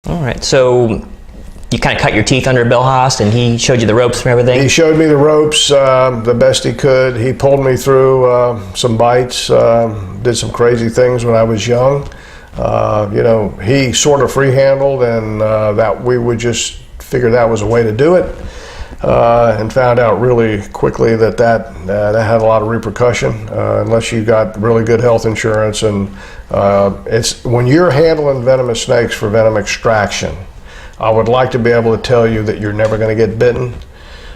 All right, so you kind of cut your teeth under Bill Haast, and he showed you the ropes and everything? He showed me the ropes the best he could. He pulled me through some bites, did some crazy things when I was young. You know, he sort of free-handled, and that we would just figure that was a way to do it, and found out really quickly that that had a lot of repercussion unless you got really good health insurance. And it's when you're handling venomous snakes for venom extraction, I would like to be able to tell you that you're never going to get bitten.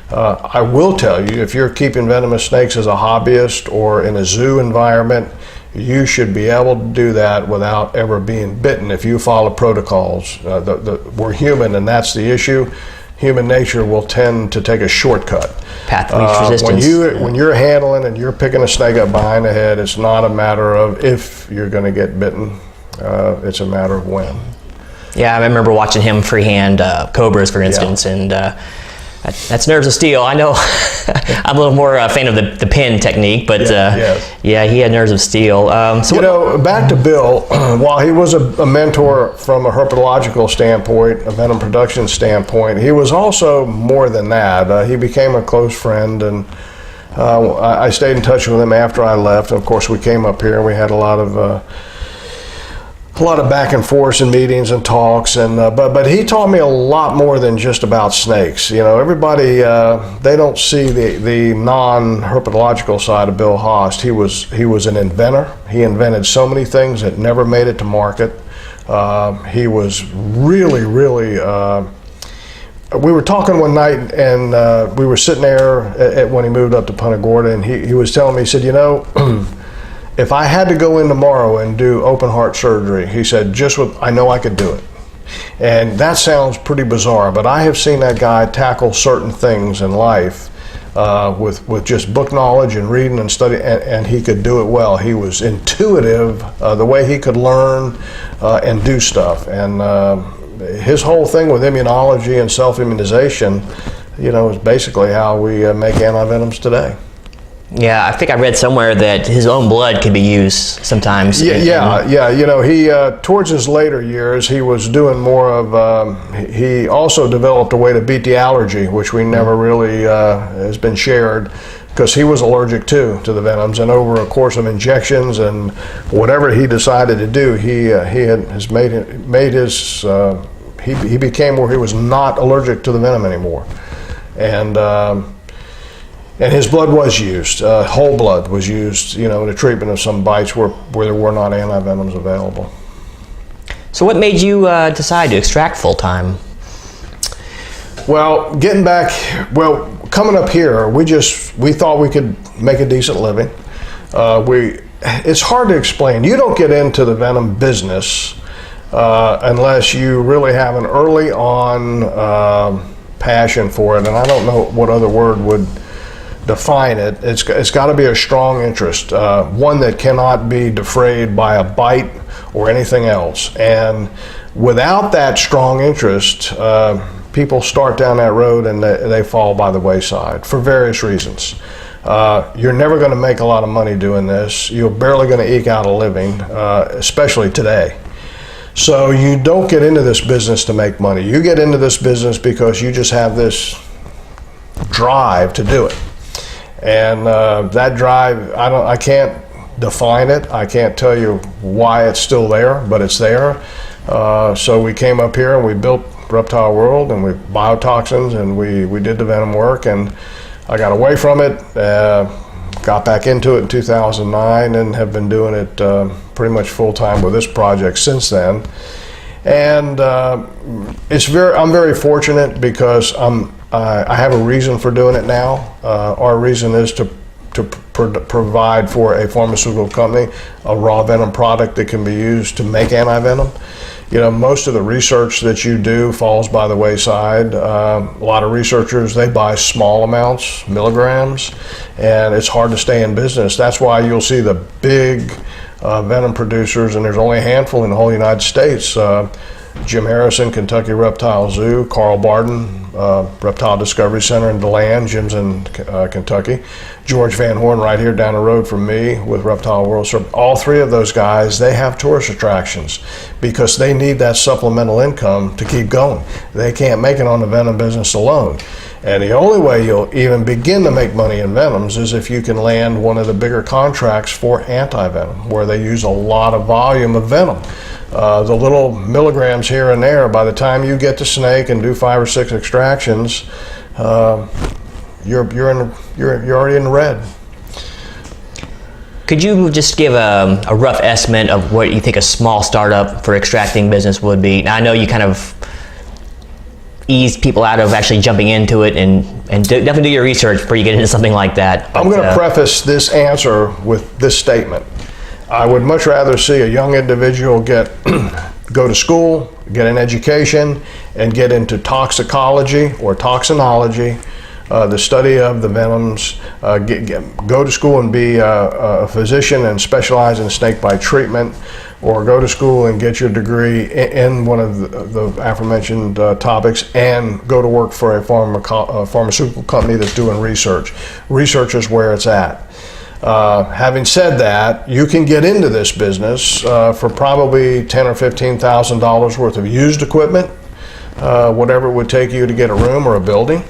I will tell you, if you're keeping venomous snakes as a hobbyist or in a zoo environment, you should be able to do that without ever being bitten if you follow protocols. We're human, and that's the issue. Human nature will tend to take a shortcut. Path of least resistance. When you're handling and you're picking a snake up behind the head, it's not a matter of if you're going to get bitten. It's a matter of when. Yeah, I remember watching him freehand cobras, for instance, and that's nerves of steel. I know I'm a little more a fan of the pin technique, but yeah, he had nerves of steel. So you know, back to Bill, while he was a mentor from a herpetological standpoint, a venom production standpoint, he was also more than that. He became a close friend, and I stayed in touch with him after I left. And of course, we came up here and we had a lot of back and forth and meetings and talks, and but he taught me a lot more than just about snakes. You know, everybody they don't see the non-herpetological side of Bill Haast. He was an inventor. He invented so many things that never made it to market. He was really we were talking one night, and we were sitting there when he moved up to Punta Gorda, and he was telling me, he said, you know, if I had to go in tomorrow and do open heart surgery, he said, I know I could do it. And that sounds pretty bizarre, but I have seen that guy tackle certain things in life with just book knowledge and reading and study, and he could do it well. He was intuitive, the way he could learn and do stuff. And his whole thing with immunology and self-immunization, you know, is basically how we make antivenoms today. Yeah, I think I read somewhere that his own blood could be used sometimes. Yeah. You know, he towards his later years, he was doing more of. He also developed a way to beat the allergy, which we never really has been shared, because he was allergic to the venoms. And over a course of injections and whatever he decided to do, he became where he was not allergic to the venom anymore, and his blood was used, whole blood was used, you know, in the treatment of some bites where there were not antivenoms available. So what made you decide to extract full-time? Well, coming up here, we thought we could make a decent living. It's hard to explain. You don't get into the venom business unless you really have an early on passion for it, and I don't know what other word would define it. It's got to be a strong interest, one that cannot be defrayed by a bite or anything else. And without that strong interest, people start down that road and they fall by the wayside for various reasons. You're never going to make a lot of money doing this. You're barely going to eke out a living, especially today. So you don't get into this business to make money. You get into this business because you just have this drive to do it. And that drive, I can't define it. I can't tell you why it's still there, but it's there. So we came up here and we built Reptile World, and we biotoxins, and we did the venom work, and I got away from it, got back into it in 2009, and have been doing it pretty much full time with this project since then. And I'm very fortunate because I have a reason for doing it now. Our reason is to provide for a pharmaceutical company a raw venom product that can be used to make antivenom. You know, most of the research that you do falls by the wayside. A lot of researchers, they buy small amounts, milligrams, and it's hard to stay in business. That's why you'll see the big venom producers, and there's only a handful in the whole United States, Jim Harrison, Kentucky Reptile Zoo, Carl Barden, Reptile Discovery Center in DeLand. Jim's in Kentucky. George Van Horn right here down the road from me with Reptile World Service. All three of those guys, they have tourist attractions because they need that supplemental income to keep going. They can't make it on the venom business alone. And the only way you'll even begin to make money in venoms is if you can land one of the bigger contracts for anti-venom, where they use a lot of volume of venom. The little milligrams here and there, by the time you get the snake and do 5 or 6 extractions, you're already in the red. Could you just give a rough estimate of what you think a small startup for extracting business would be? Now, I know you kind of ease people out of actually jumping into it, and definitely do your research before you get into something like that. But I'm going to preface this answer with this statement. I would much rather see a young individual go to school, get an education, and get into toxicology or toxinology, the study of the venoms, go to school and be a physician and specialize in snakebite treatment, or go to school and get your degree in one of the aforementioned topics, and go to work for a pharmaceutical company that's doing research. Research is where it's at. Having said that, you can get into this business for probably $10,000 or $15,000 worth of used equipment, whatever it would take you to get a room or a building,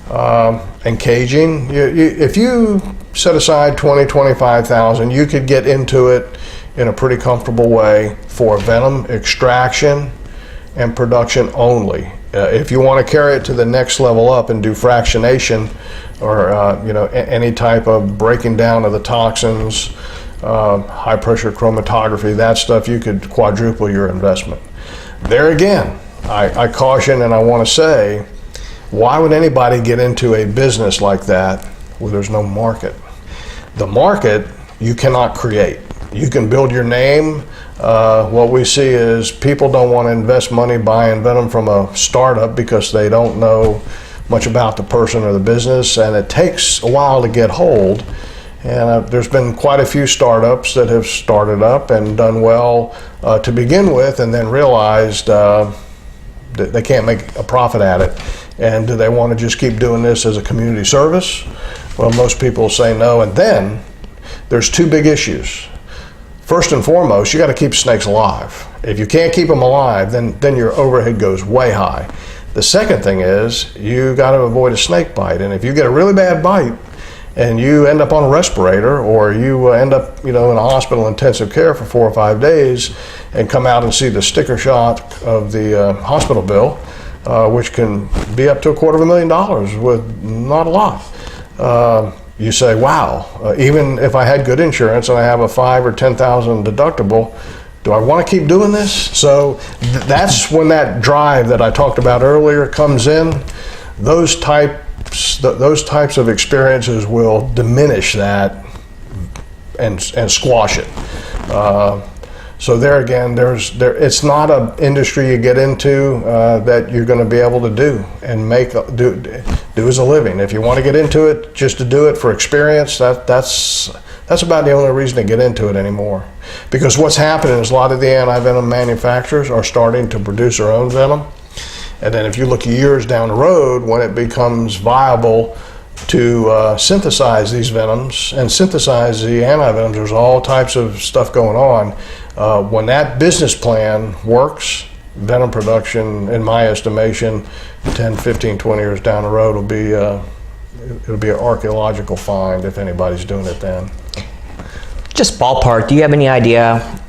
and caging. If you set aside $20,000, $25,000, you could get into it in a pretty comfortable way for venom extraction and production only. If you want to carry it to the next level up and do fractionation, or any type of breaking down of the toxins, high pressure chromatography, that stuff, you could quadruple your investment. There again, I caution and I want to say, why would anybody get into a business like that where there's no market? The market you cannot create. You can build your name. What we see is people don't want to invest money buying venom from a startup because they don't know much about the person or the business, and it takes a while to get hold. And there's been quite a few startups that have started up and done well to begin with, and then realized that they can't make a profit at it. And do they want to just keep doing this as a community service? Well, most people say no. And then there's two big issues. First and foremost, you got to keep snakes alive. If you can't keep them alive, then your overhead goes way high. The second thing is you got to avoid a snake bite. And if you get a really bad bite and you end up on a respirator, or you end up in a hospital intensive care for 4 or 5 days and come out and see the sticker shock of the hospital bill, which can be up to $250,000 with not a lot. You say, wow, even if I had good insurance and I have a $5,000 or $10,000 deductible, do I want to keep doing this? So that's when that drive that I talked about earlier comes in. Those types of experiences will diminish that and squash it. So there again, it's not an industry you get into that you're going to be able to do and do as a living. If you want to get into it just to do it for experience, that's about the only reason to get into it anymore. Because what's happening is a lot of the anti-venom manufacturers are starting to produce their own venom. And then if you look years down the road, when it becomes viable to synthesize these venoms and synthesize the anti-venoms, there's all types of stuff going on. When that business plan works, venom production, in my estimation, 10, 15, 20 years down the road it'll be an archaeological find if anybody's doing it then. Just ballpark, do you have any idea,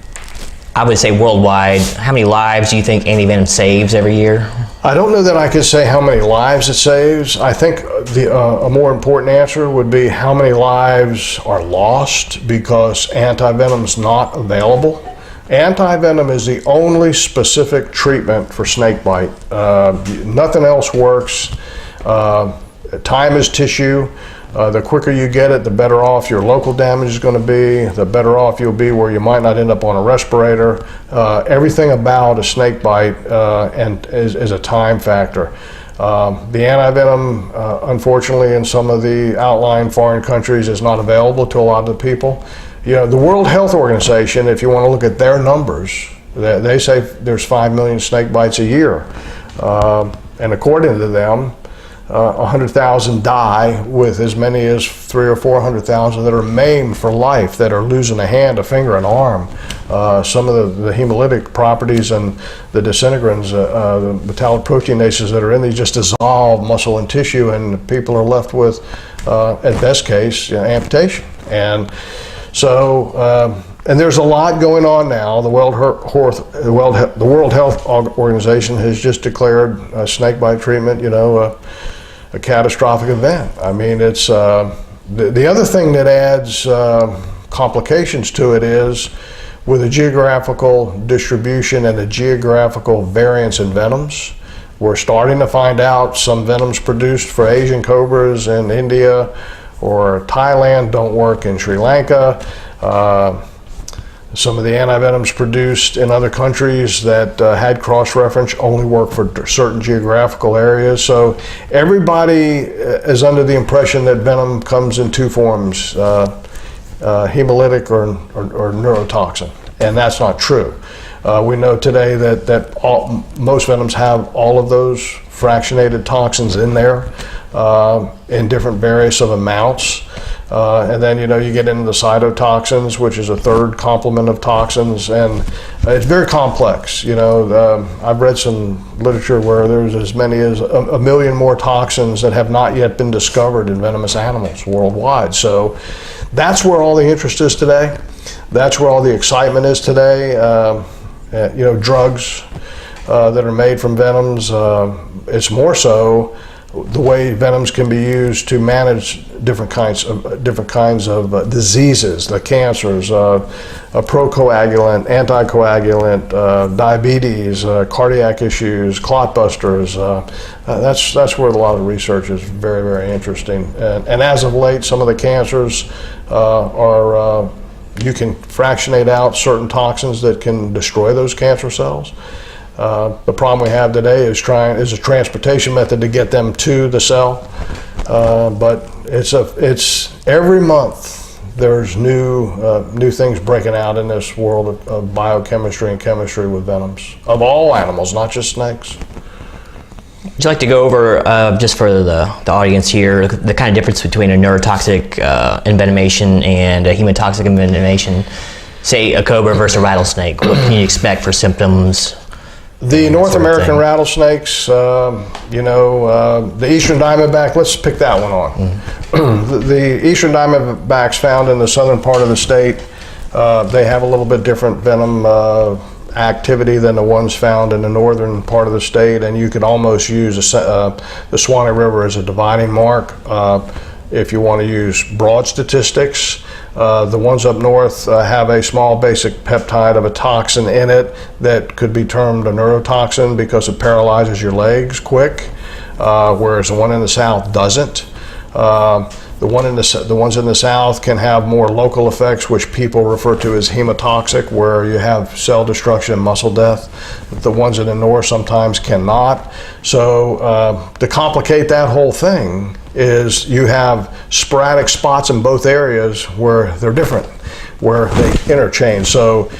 I would say worldwide, how many lives do you think anti-venom saves every year? I don't know that I could say how many lives it saves. I think a more important answer would be how many lives are lost because anti-venom is not available. Anti-venom is the only specific treatment for snakebite. Nothing else works. Time is tissue. The quicker you get it, the better off your local damage is going to be, the better off you'll be where you might not end up on a respirator. Everything about a snake bite is a time factor. The anti-venom, unfortunately, in some of the outlying foreign countries is not available to a lot of the people. The World Health Organization, if you want to look at their numbers, They say there's 5 million snake bites a year. And according to them, 100,000 die, with as many as 300,000 or 400,000 that are maimed for life, that are losing a hand, a finger, an arm. Some of the hemolytic properties and the disintegrants, the metalloproteinases that are in these, just dissolve muscle and tissue, and people are left with, at best case, amputation. And so, and there's a lot going on now. The World Health Organization has just declared snakebite treatment, a catastrophic event. I mean, it's the other thing that adds complications to it is, with a geographical distribution and a geographical variance in venoms, we're starting to find out some venoms produced for Asian cobras in India or Thailand don't work in Sri Lanka. Some of the antivenoms produced in other countries that had cross-reference only work for certain geographical areas. So everybody is under the impression that venom comes in two forms, hemolytic or neurotoxin, and that's not true. We know today that most venoms have all of those fractionated toxins in there in different various of amounts. And then, you get into the cytotoxins, which is a third complement of toxins, and it's very complex. I've read some literature where there's as many as a million more toxins that have not yet been discovered in venomous animals worldwide. So that's where all the interest is today. That's where all the excitement is today. Drugs that are made from venoms, it's more so the way venoms can be used to manage different kinds of diseases, the cancers, a procoagulant, anticoagulant, diabetes, cardiac issues, clot busters. That's where a lot of research is very, very interesting. And as of late, some of the cancers are you can fractionate out certain toxins that can destroy those cancer cells. The problem we have today is a transportation method to get them to the cell, but it's every month there's new things breaking out in this world of biochemistry and chemistry with venoms of all animals, not just snakes. Would you like to go over, just for the audience here, the kind of difference between a neurotoxic envenomation and a hemotoxic envenomation? Say a cobra versus a rattlesnake. What can you expect for symptoms? The North American rattlesnakes, the eastern diamondback, let's pick that one on. Mm-hmm. The eastern diamondbacks found in the southern part of the state, they have a little bit different venom activity than the ones found in the northern part of the state, and you could almost use the Swanee River as a dividing mark. If you want to use broad statistics, the ones up north have a small basic peptide of a toxin in it that could be termed a neurotoxin because it paralyzes your legs quick, whereas the one in the south doesn't. The ones in the south can have more local effects, which people refer to as hemotoxic, where you have cell destruction and muscle death. The ones in the north sometimes cannot. So to complicate that whole thing is you have sporadic spots in both areas where they're different, where they interchange. So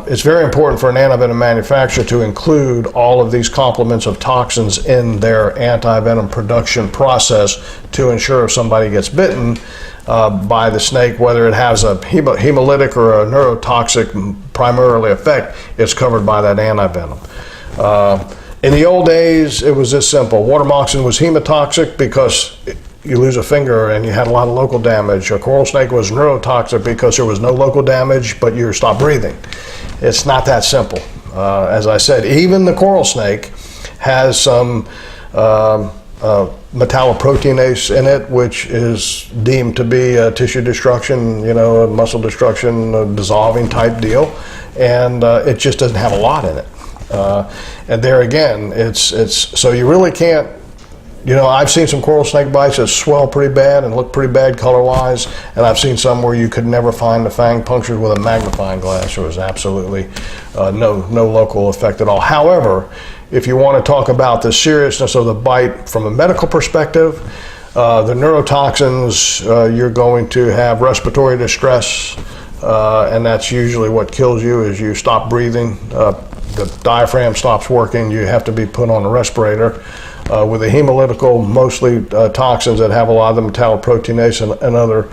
it's very important for an antivenom manufacturer to include all of these complements of toxins in their antivenom production process to ensure if somebody gets bitten by the snake, whether it has a hemolytic or a neurotoxic primarily effect, it's covered by that antivenom. In the old days, it was this simple. Water moccasin was hemotoxic because you lose a finger and you had a lot of local damage. A coral snake was neurotoxic because there was no local damage, but you stopped breathing. It's not that simple. As I said, even the coral snake has some metalloproteinase in it, which is deemed to be a tissue destruction, a muscle destruction, a dissolving type deal, and it just doesn't have a lot in it. And there again, it's so you really can't. I've seen some coral snake bites that swell pretty bad and look pretty bad color-wise, and I've seen some where you could never find the fang punctured with a magnifying glass. There was absolutely no local effect at all. However, if you want to talk about the seriousness of the bite from a medical perspective, the neurotoxins, you're going to have respiratory distress, and that's usually what kills you. Is you stop breathing, the diaphragm stops working, you have to be put on a respirator. With the hemolytical, mostly toxins that have a lot of the metalloproteinase and other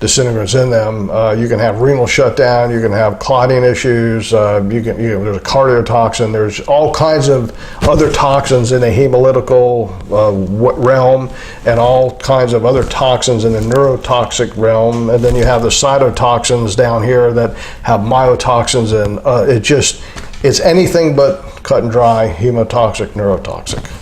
disintegrants in them, you can have renal shutdown, you can have clotting issues, there's a cardiotoxin, there's all kinds of other toxins in the hemolytical realm, and all kinds of other toxins in the neurotoxic realm, and then you have the cytotoxins down here that have myotoxins, and it's anything but cut and dry hemotoxic, neurotoxic.